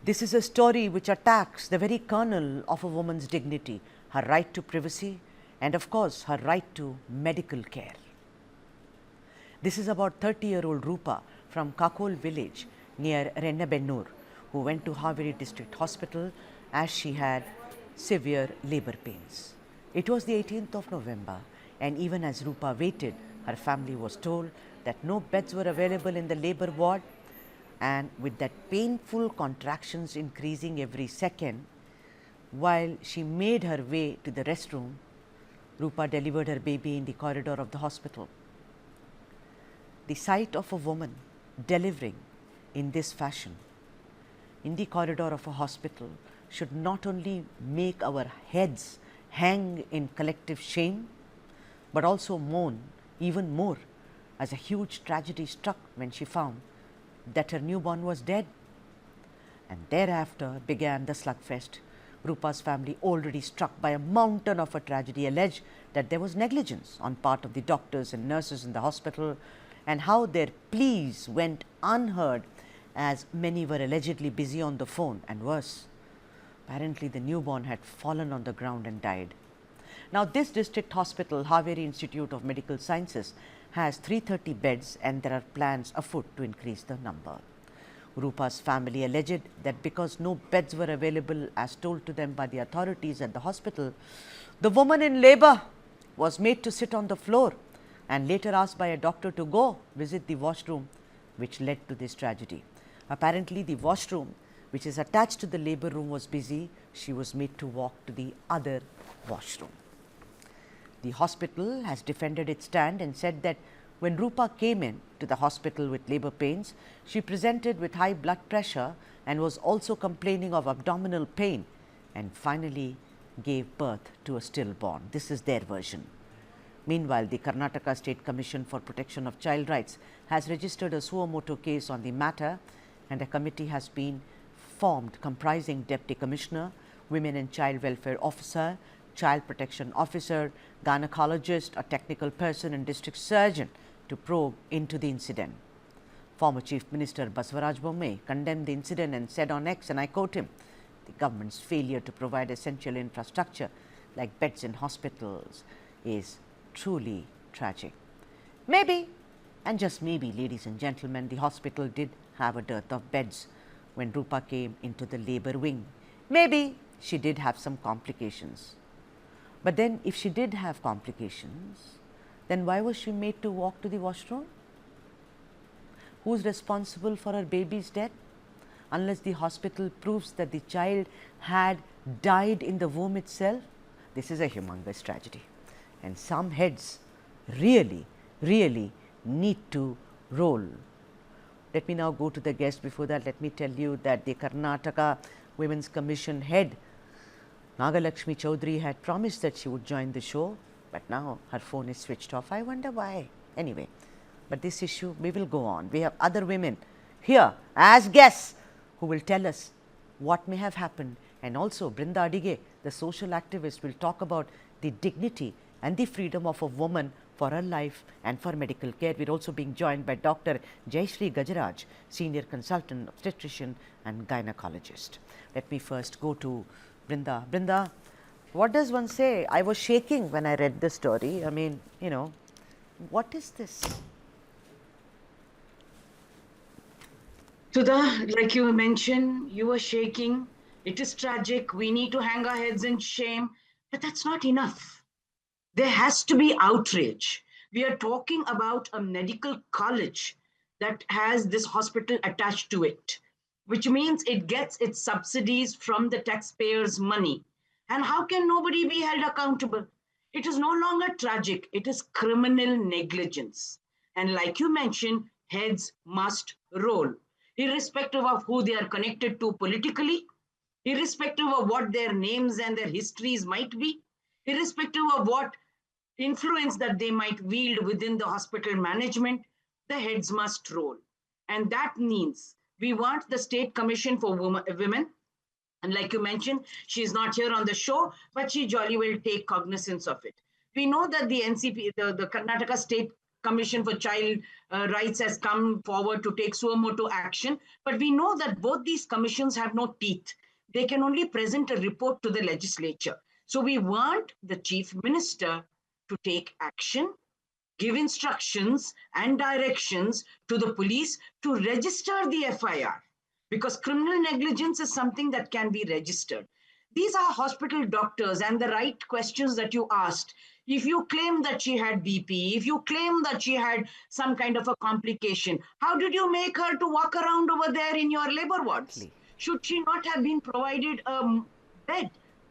This is a story which attacks the very kernel of a woman's dignity, her right to privacy, and of course, her right to medical care. This is about 30-year-old Rupa from Kakol village near Rennabennur, who went to Haveri district hospital as she had severe labor pains. It was the 18th of November, and even as Rupa waited, her family was told that no beds were available in the labor ward, and with that painful contractions increasing every second, while she made her way to the restroom, Rupa delivered her baby in the corridor of the hospital. The sight of a woman delivering in this fashion in the corridor of a hospital should not only make our heads hang in collective shame, but also mourn even more as a huge tragedy struck when she found that her newborn was dead. And thereafter began the slugfest. Rupa's family, already struck by a mountain of a tragedy, alleged that there was negligence on part of the doctors and nurses in the hospital, and how their pleas went unheard as many were allegedly busy on the phone, and worse, apparently the newborn had fallen on the ground and died. Now, this district hospital, Haveri Institute of Medical Sciences, has 330 beds, and there are plans afoot to increase the number. Rupa's family alleged that because no beds were available as told to them by the authorities at the hospital, the woman in labor was made to sit on the floor and later asked by a doctor to go visit the washroom, which led to this tragedy. Apparently, the washroom, which is attached to the labor room, was busy. She was made to walk to the other washroom. The hospital has defended its stand and said that when Rupa came in to the hospital with labor pains, she presented with high blood pressure and was also complaining of abdominal pain, and finally gave birth to a stillborn. This is their version. Meanwhile, the Karnataka State Commission for Protection of Child Rights has registered a suo moto case on the matter, and a committee has been formed comprising Deputy Commissioner, Women and Child Welfare Officer, Child Protection Officer, gynecologist, a technical person and district surgeon to probe into the incident. Former Chief Minister Basavaraj Bommai condemned the incident and said on X, and I quote him, "The government's failure to provide essential infrastructure like beds in hospitals is truly tragic." Maybe, and just maybe, ladies and gentlemen, the hospital did have a dearth of beds when Rupa came into the labor wing. Maybe she did have some complications. But then if she did have complications, then why was she made to walk to the washroom? Who's responsible for her baby's death? Unless the hospital proves that the child had died in the womb itself, this is a humongous tragedy. And some heads really, really need to roll. Let me now go to the guest. Before that, let me tell you that the Karnataka Women's Commission head, Nagalakshmi Chaudhary, had promised that she would join the show, but now her phone is switched off. I wonder why. Anyway, but this issue, we will go on. We have other women here as guests who will tell us what may have happened, and also Brinda Adige, the social activist, will talk about the dignity and the freedom of a woman for her life and for medical care. We are also being joined by Dr. Jayashree Gajaraj, Senior Consultant, Obstetrician and Gynecologist. Let me first go to Brinda. Brinda, what does one say? I was shaking when I read the story. I mean, you know, what is this? Sudha, like you mentioned, you were shaking. It is tragic. We need to hang our heads in shame, but that's not enough. There has to be outrage. We are talking about a medical college that has this hospital attached to it, which means it gets its subsidies from the taxpayers' money. And how can nobody be held accountable? It is no longer tragic, it is criminal negligence. And like you mentioned, heads must roll, irrespective of who they are connected to politically, irrespective of what their names and their histories might be, irrespective of what influence that they might wield within the hospital management, the heads must roll. And that means we want the State Commission for Women. And like you mentioned, she's not here on the show, but she jolly will take cognizance of it. We know that the NCP, the Karnataka State Commission for Child Rights has come forward to take suo moto action. But we know that both these commissions have no teeth. They can only present a report to the legislature. So we want the Chief Minister to take action, give instructions and directions to the police to register the FIR, because criminal negligence is something that can be registered. These are hospital doctors, and the right questions that you asked. If you claim that she had BP, if you claim that she had some kind of a complication, how did you make her to walk around over there in your labor wards? Should she not have been provided a bed,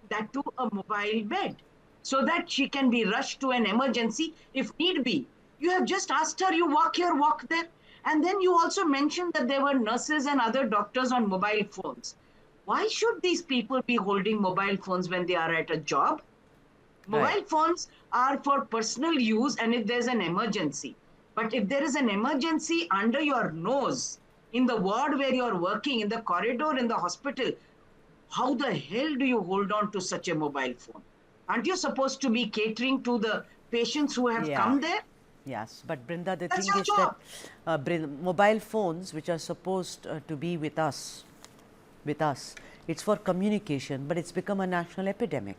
that too a mobile bed, so that she can be rushed to an emergency if need be? You have just asked her, you walk here, walk there. And then you also mentioned that there were nurses and other doctors on mobile phones. Why should these people be holding mobile phones when they are at a job? Mobile phones are for personal use and if there's an emergency. But if there is an emergency under your nose, in the ward where you're working, in the corridor, in the hospital, how the hell do you hold on to such a mobile phone? Aren't you supposed to be catering to the patients who have come there? Yes, but Brinda, the That's thing your is job. that mobile phones, which are supposed to be with us, it's for communication, but it's become a national epidemic.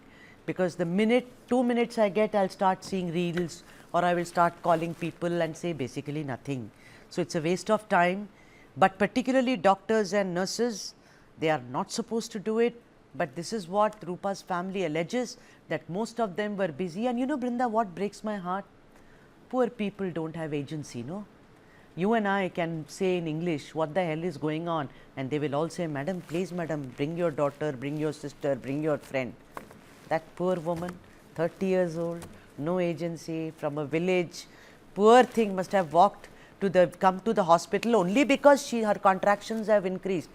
Because the minute, 2 minutes I get, I'll start seeing reels, or I will start calling people and say basically nothing. So it's a waste of time, but particularly doctors and nurses, they are not supposed to do it. But this is what Rupa's family alleges, that most of them were busy. And you know, Brinda, what breaks my heart? Poor people don't have agency, no? You and I can say in English, what the hell is going on? And they will all say, madam, please madam, bring your daughter, bring your sister, bring your friend. That poor woman, 30 years old, no agency, from a village, poor thing must have come to the hospital only because her contractions have increased.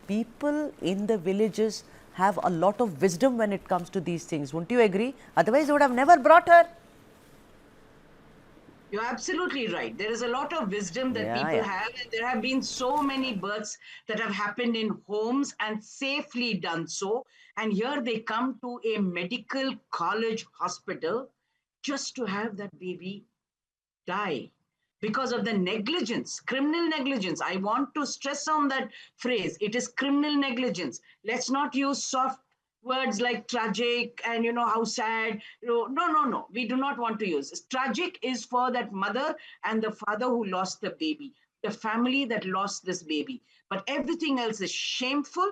People in the villages have a lot of wisdom when it comes to these things. Wouldn't you agree? Otherwise, they would have never brought her. You're absolutely right. There is a lot of wisdom that people have, and there have been so many births that have happened in homes and safely done so. And here they come to a medical college hospital just to have that baby die because of the negligence, criminal negligence. I want to stress on that phrase. It is criminal negligence. Let's not use soft words like tragic and how sad. No. We do not want to use this. Tragic is for that mother and the father who lost the baby, the family that lost this baby. But everything else is shameful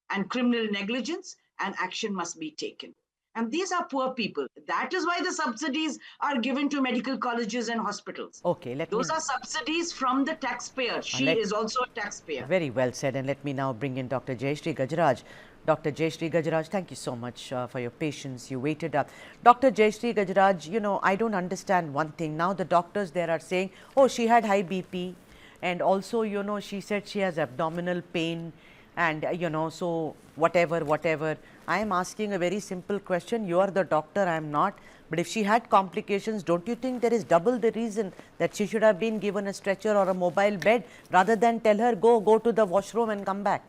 and criminal negligence, and action must be taken. And these are poor people. That is why the subsidies are given to medical colleges and hospitals. Okay, Those are subsidies from the taxpayer. She is also a taxpayer. Very well said. And let me now bring in Dr. Jayashree Gajraj. Dr. Jayashree Gajraj, thank you so much for your patience. You waited up. Dr. Jayashree Gajraj, I don't understand one thing. Now the doctors there are saying, oh, she had high BP. And also, she said she has abdominal pain. And, so whatever. I am asking a very simple question. You are the doctor, I am not. But if she had complications, don't you think there is double the reason that she should have been given a stretcher or a mobile bed rather than tell her, go to the washroom and come back?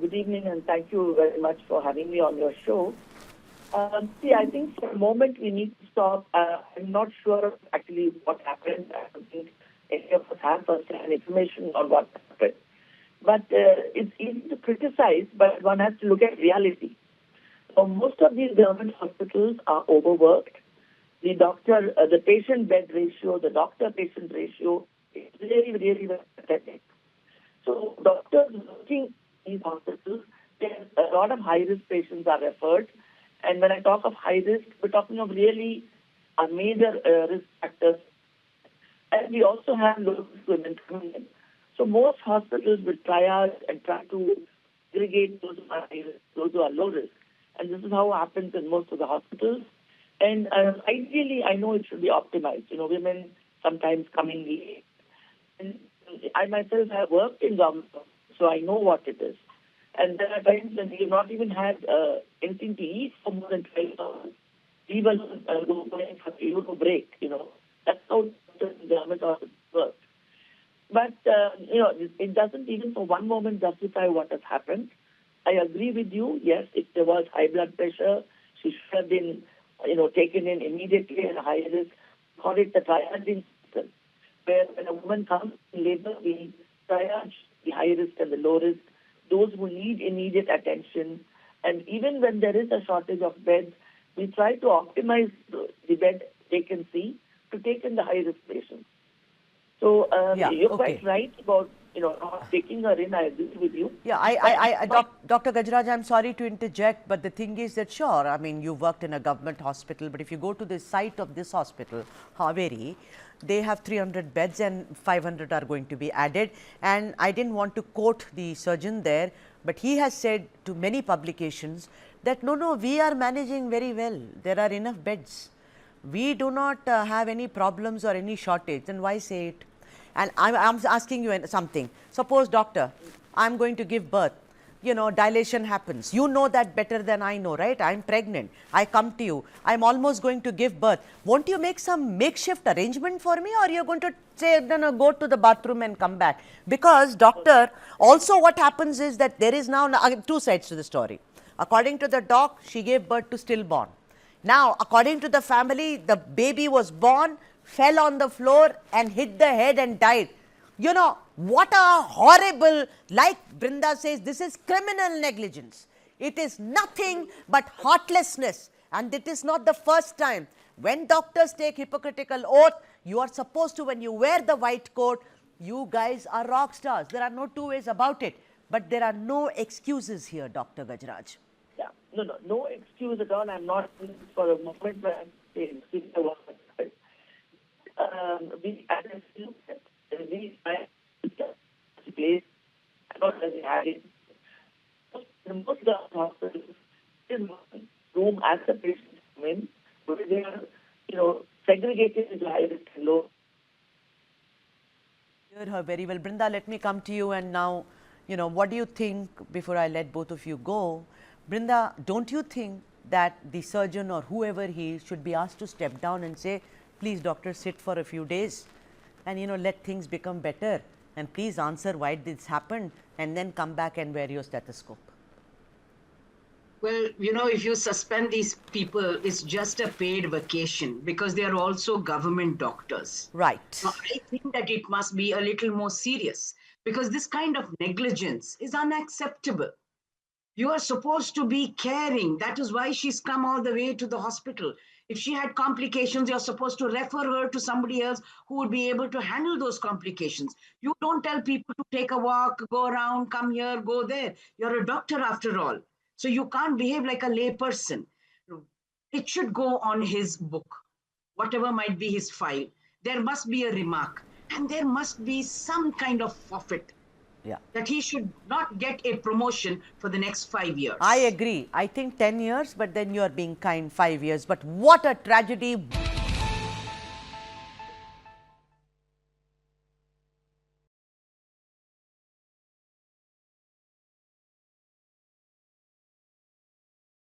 Good evening, and thank you very much for having me on your show. See, I think for a moment we need to stop. I'm not sure actually what happened. I don't think any of us have first-hand information on what happened. But it's easy to criticize, but one has to look at reality. So most of these government hospitals are overworked. The patient-bed ratio, the doctor-patient ratio is really, really very pathetic. So doctors working in these hospitals, a lot of high-risk patients are referred. And when I talk of high risk, we're talking of really major risk factors. And we also have low-risk women coming in. So most hospitals will triage and try to aggregate those who are high risk, those who are low risk. And this is how it happens in most of the hospitals. And ideally, I know it should be optimized. Women sometimes coming late. And I myself have worked in government, so I know what it is. And there are times when we have not even had anything to eat for more than 12 hours. We will go going for break, That's how the government hospitals work. But, it doesn't even for one moment justify what has happened. I agree with you. Yes, if there was high blood pressure, she should have been, taken in immediately at high risk. call it the triaging system, where when a woman comes in labor, we triage the high risk and the low risk, those who need immediate attention. And even when there is a shortage of beds, we try to optimize the bed vacancy to take in the high risk patients. So you're quite right about not taking her in. I agree with you. Yeah, Dr. Gajraj, I'm sorry to interject, but the thing is that sure, I mean, you worked in a government hospital, but if you go to the site of this hospital, Haveri, they have 300 beds and 500 are going to be added. And I didn't want to quote the surgeon there, but he has said to many publications that no, we are managing very well. There are enough beds. We do not have any problems or any shortage. Then why say it? And I'm asking you something. Suppose, doctor, I'm going to give birth. You know, dilation happens. You know that better than I know, right? I'm pregnant. I come to you. I'm almost going to give birth. Won't you make some makeshift arrangement for me, or you're going to say, no, go to the bathroom and come back? Because, doctor, also what happens is that there is now two sides to the story. According to the doc, she gave birth to stillborn. Now, according to the family, the baby was born, fell on the floor and hit the head and died. You know, what a horrible, like Brinda says, this is criminal negligence. It is nothing but heartlessness. And it is not the first time. When doctors take hypocritical oath, you are supposed to, when you wear the white coat, you guys are rock stars. There are no two ways about it. But there are no excuses here, Dr. Gajraj. Yeah, no excuse at all. I'm not for a moment where I'm saying we as a look at these place, not as we had it. Most of the hospitals is one room as the patients come in, where they are, segregated into high risk and low. Hear her very well. Brinda, let me come to you and now, what do you think before I let both of you go? Brinda, don't you think that the surgeon or whoever he is should be asked to step down and say, please doctor, sit for a few days and let things become better, and please answer why this happened, and then come back and wear your stethoscope? Well, if you suspend these people, it's just a paid vacation because they are also government doctors. Right. So I think that it must be a little more serious because this kind of negligence is unacceptable. You are supposed to be caring. That is why she's come all the way to the hospital. If she had complications, you're supposed to refer her to somebody else who would be able to handle those complications. You don't tell people to take a walk, go around, come here, go there. You're a doctor after all. So you can't behave like a layperson. It should go on his book, whatever might be his file. There must be a remark and there must be some kind of forfeit. Yeah. That he should not get a promotion for the next 5 years. I agree. I think 10 years, but then you are being kind, 5 years. But what a tragedy.